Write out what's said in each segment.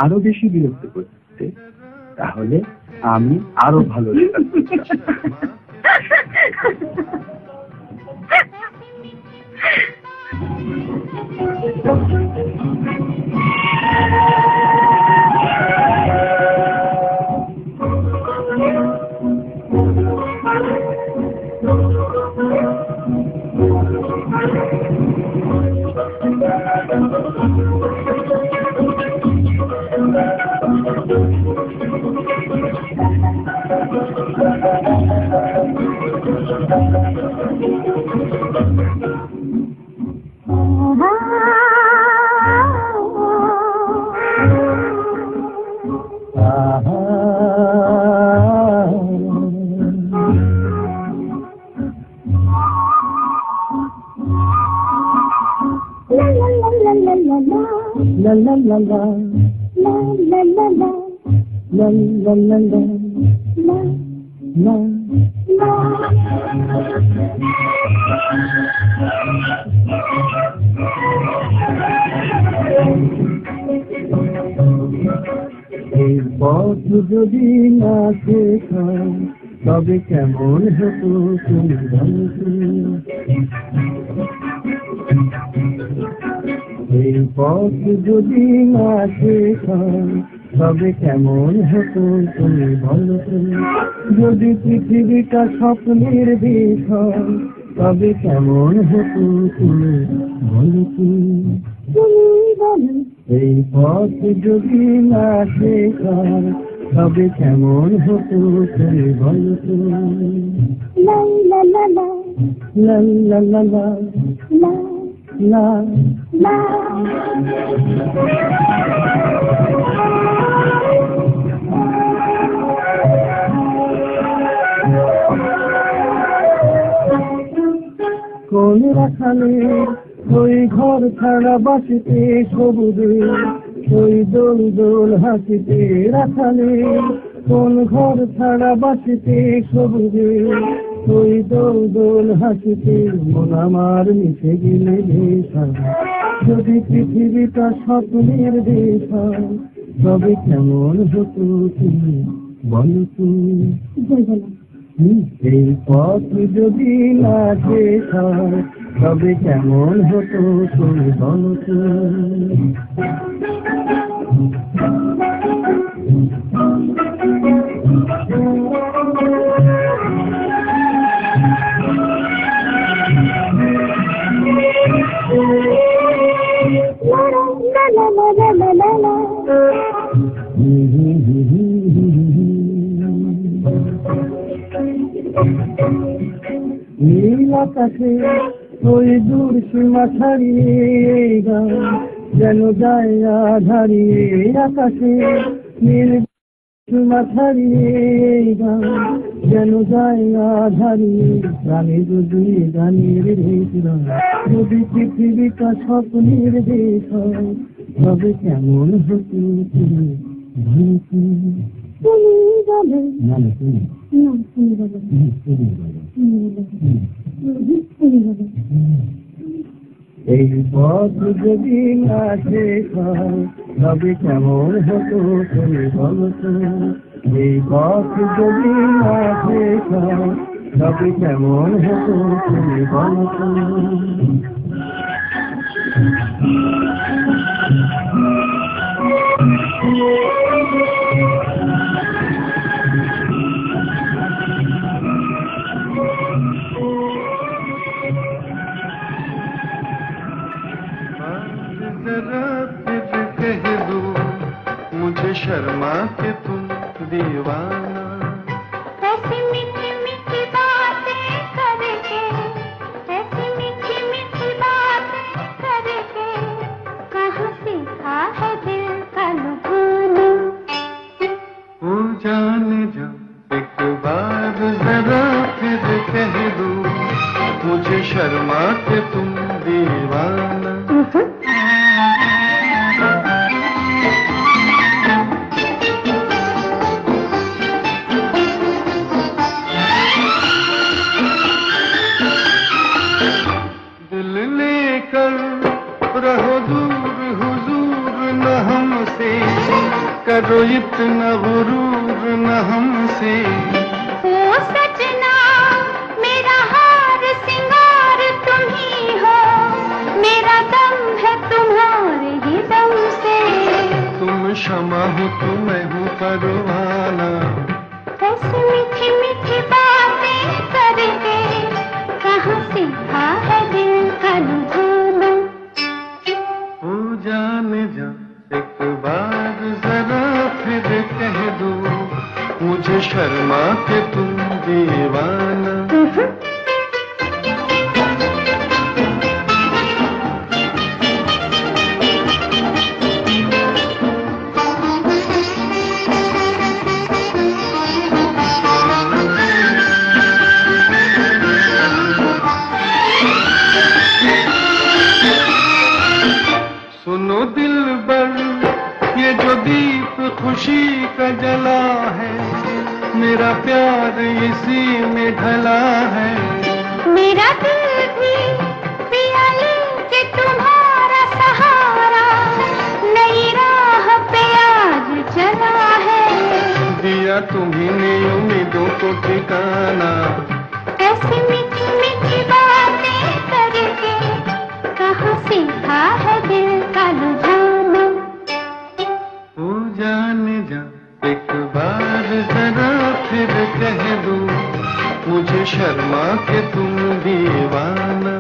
আরো বেশি বিরক্ত করতে, তাহলে আমি আরো ভালো রেজাল্ট করতাম। La la la la la la la la la la la la la la la। এই পথ যদি না শেখাও তবে কেমন হতো তুমি বলো। এই পথ যদি না শেখাও তবে কেমন হতো তুমি বলো। যদি পৃথিবীটা স্বপ্নের বিষয় তবে কেমন হতো তুমি বলো। তুমি বলো এই পথ যদি না শেখাও তবে কেমন হতো তুমি বলো। লা লা লা লা লা লা লা লা লা লা। কোন রাখালে ওই ঘর ছাড়া বাসিতে সবুজে ওই দোল দোল হাসিতে রাখালে কোন ঘর ছাড়া বাসিতে সবুজে ওই দোল দোল হাসিতে মন আমার মিশে গেলে দেশা। যদি পৃথিবীটা স্বপ্নের দেশ হয় তবে কেমন হতো তুমি বলো। তুমি এই পথ যদি না শেষ হয় তবে কেমন হতো তুমি বলো। নীল আকাশে ওই দূর সীমা ছাড়িয়ে গান যেন যায় আধারিয়ে আকাশে নীল সীমা ছাড়িয়ে গান যেন যায় আধারিয়ে গানে যদি গানের রেখা। যদি পৃথিবীটা স্বপ্নের দেশ হয় তবে কেমন হতো তুমি বলো। তুমি বলো না না তুমি না তুমি বলো তুমি বলো। এই পথ যদি না শেষ হয় তবে কেমন হতো তুমি বলো। এই পথ যদি না শেষ হয় তবে কেমন হতো তুমি বলো। जरा फिर कह दो मुझे शर्मा के तुम दीवाना। ऐसी मीठी मीठी बातें करके ऐसी मीठी मीठी बातें करके कहाँ सीखा है दिल का लुभाना। ओ जाने जो एक बार जरा फिर कह दो मुझे शर्मा के तुम दीवाना। करो इतना गुरूर न हमसे। ओ सजना मेरा हार सिंगार तुम ही हो, मेरा दम है तुम्हारे ही दम से। तुम शमा हो तो मैं हूँ परवाना, ऐसी मीठी मीठी बातें करके कहाँ सीखा है दिल का लुभाना। ओ जाने जा एक बार जरा फिर कह दो, मुझे शर्मा के तुम दीवाना। सुनो दिलबर, ये जो दीप खुशी का जला है, मेरा प्यार इसी में ढला है। मेरा दिल भी पिया लेके तुम्हारा सहारा, नई राह पे आज चला है। दिया तुम्ही उम्मीदों को ठिकाना, ऐसी मीठी मीठी बातें करके कहाँ सीखा है दिल का लुभाना। ओ जाने जा एक बार जरा फिर कह दो, मुझे शर्मा के तुम दीवाना।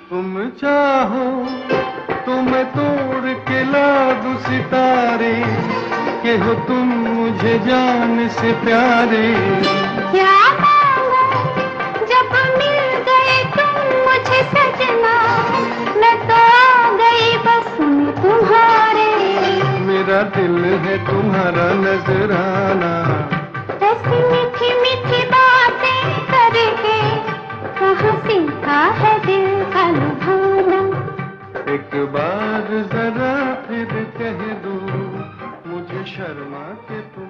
तुम चाहो तो मैं तोड़ के ला दूं सितारे, के हो तुम मुझे जान से प्यारे। क्या मांगा जब मिल गए तुम मुझे सजना, मैं तो आ गई बस में तुम्हारे। मेरा दिल है तुम्हारा नजराना, ऐसी मीठी मीठी बातें करके कहाँ सीखा है दिल का लुभाना। एक बार जरा फिर कह दो, मुझे शर्मा के तुम